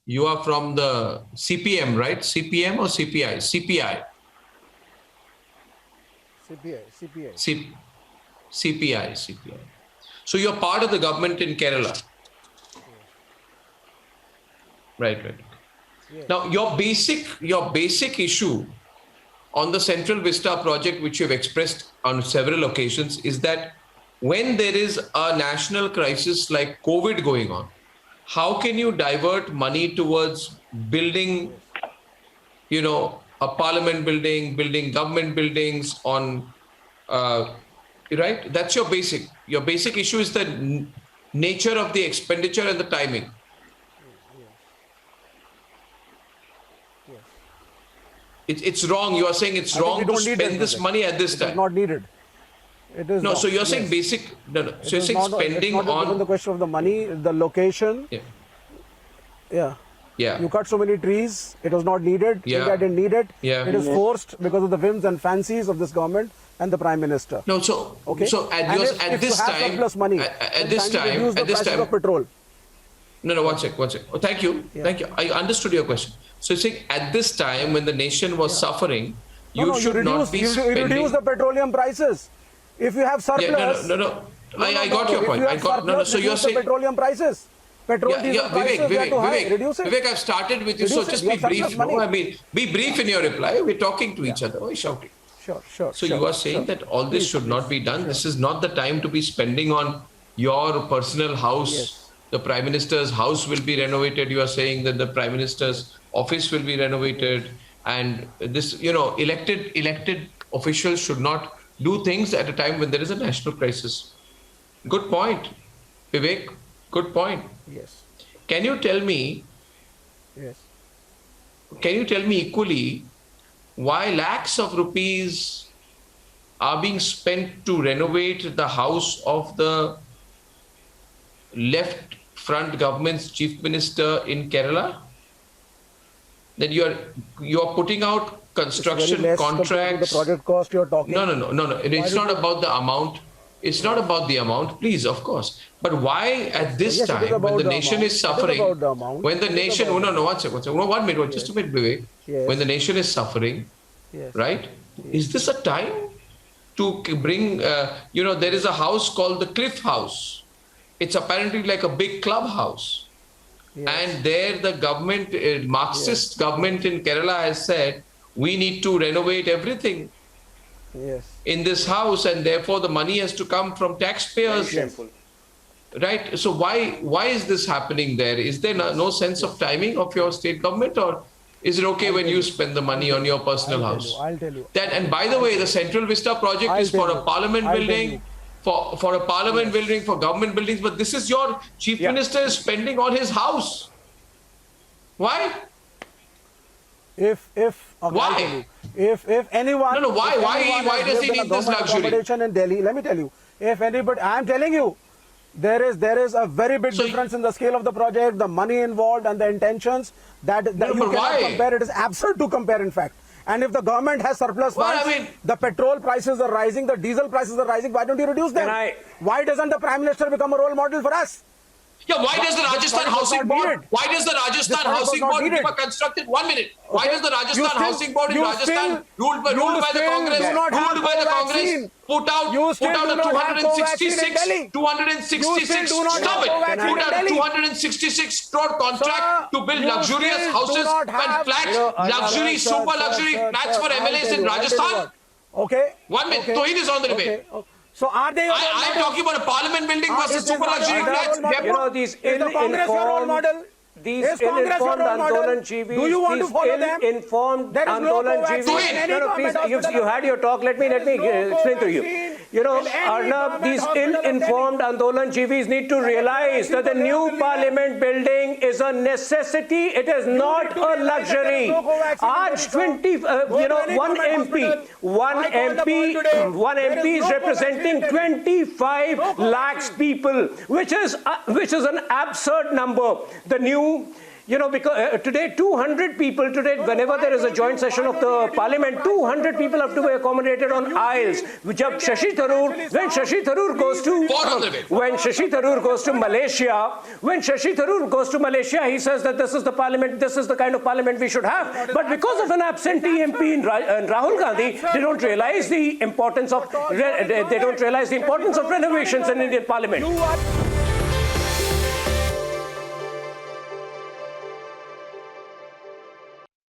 You are from the CPM, right? CPM or CPI? CPI. CPI. So you're part of the government in Kerala. Right. Yes. Now, your basic issue on the Central Vista project, which you've expressed on several occasions, is that when there is a national crisis like COVID going on, how can you divert money towards building, a parliament building, building government buildings on, right? That's your basic. Your basic issue is the nature of the expenditure and the timing. It's wrong. You are saying it's wrong to spend this money at this time. It's not needed. It is no. So you're saying basic. No. So you're saying spending on the question of the money, the location. Yeah. You cut so many trees. It was not needed. India didn't need it. It is forced because of the whims and fancies of this government and the Prime Minister. No. So at this time, of petrol. No. One sec. Oh, thank you. I understood your question. So you're saying at this time when the nation was suffering, you should not be spending. You reduce the petroleum prices. If you have surplus. I got your point. So you're saying petroleum prices. Petrol, diesel prices are too high. Reduce it. Vivek, I've started with you, so just be brief. Be brief in your reply. We're talking to each other. Why shouting? Sure. So you are saying that all this should not be done. This is not the time to be spending on your personal house. The Prime Minister's house will be renovated. You are saying that the Prime Minister's office will be renovated, and this, elected officials should not do things at a time when there is a national crisis. Good point, Vivek. Good point. Yes. Can you tell me? Yes. Can you tell me equally why lakhs of rupees are being spent to renovate the house of the left front government's chief minister in Kerala? That you are putting out construction contracts. The project cost you're talking. No. It's not about the amount. It's not about the amount, please, of course. But why at this time, when the nation is suffering, when the nation, one minute, just a minute, Vivek. When the nation is suffering, right? Is this a time to bring, there is a house called the Cliff House. It's apparently like a big clubhouse. And there the government, Marxist government in Kerala has said, we need to renovate everything in this house, and therefore the money has to come from taxpayers. Right? So why is this happening there? Is there no sense of timing of your state government, or is it okay when you spend the money on your personal house? I'll tell you. And by the way, the Central Vista project is for a parliament building. For a parliament building, for government buildings, but this is your chief minister is spending on his house. Why? If anyone, why does he need this luxury? In Delhi, let me tell you, if anybody, I'm telling you, there is a very big difference in the scale of the project, the money involved, and the intentions that you cannot compare. It is absurd to compare, in fact. And if the government has surplus funds, the petrol prices are rising, the diesel prices are rising, why don't you reduce them? Why doesn't the Prime Minister become a role model for us? Why does the Rajasthan Housing Board? Why does the Rajasthan Housing Board never constructed? 1 minute. Why does the Rajasthan Housing Board in Rajasthan, ruled by the Congress, put out a 266 stop it. Put out a 266 crore contract to build luxurious houses and flats, luxury, super luxury flats for MLAs in Rajasthan. Okay. 1 minute. Tohin is on the debate. So are they? I'm talking about a parliament building versus super luxury flats. These ill-informed, these ill-informed Andolan Chivis, do you want to follow them? Informed Andolan Chivis. Please, you had your talk. Let me explain to you. Arnab, these ill-informed Andolan Chivis need to realize that the new parliament building is a necessity. It is not a luxury. One MP is representing 25 lakhs people, which is an absurd number. The new You know, because today 200 people, whenever there is a joint session of the parliament, 200 people have to be accommodated on aisles. When Shashi Tharoor goes to Malaysia, he says that this is the parliament, this is the kind of parliament we should have. But because of an absentee MP in Rahul Gandhi, they don't realize the importance of renovations in Indian parliament.